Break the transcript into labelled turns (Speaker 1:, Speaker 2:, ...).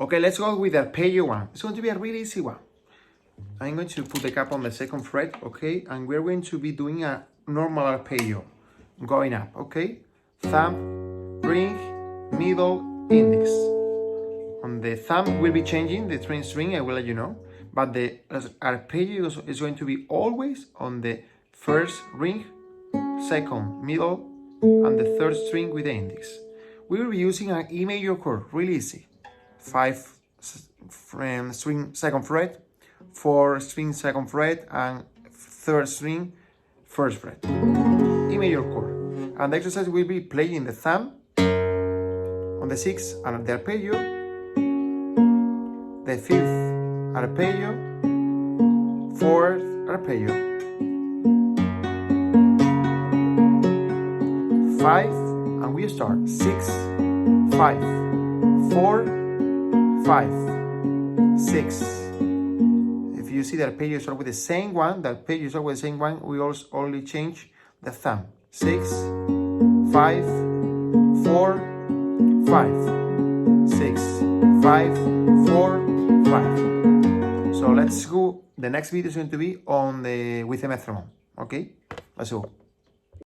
Speaker 1: Okay, let's go with the arpeggio one. It's going to be a really easy one. I'm going to put the cap on the second fret, okay? And we're going to be doing a normal arpeggio, going up, okay? Thumb, ring, middle, index. On the thumb, we'll be changing the string, I will let you know. But the arpeggio is going to be always on the first ring, second, middle, and the third string with the index. We will be using an E major chord, really easy. 5 string second fret, 4 string second fret, and 3rd string first fret. E major chord. And the exercise will be playing the thumb on the 6th and the arpeggio, the 5th arpeggio, 4th arpeggio, 5, and we start 6, 5, 4, 5, 6. If you see the arpeggio start with the same one, we also only change the thumb. 6, 5, 4, 5, 6, 5, 4, 5. So let's go. The next video is going to be on with the metronome. Okay, let's go.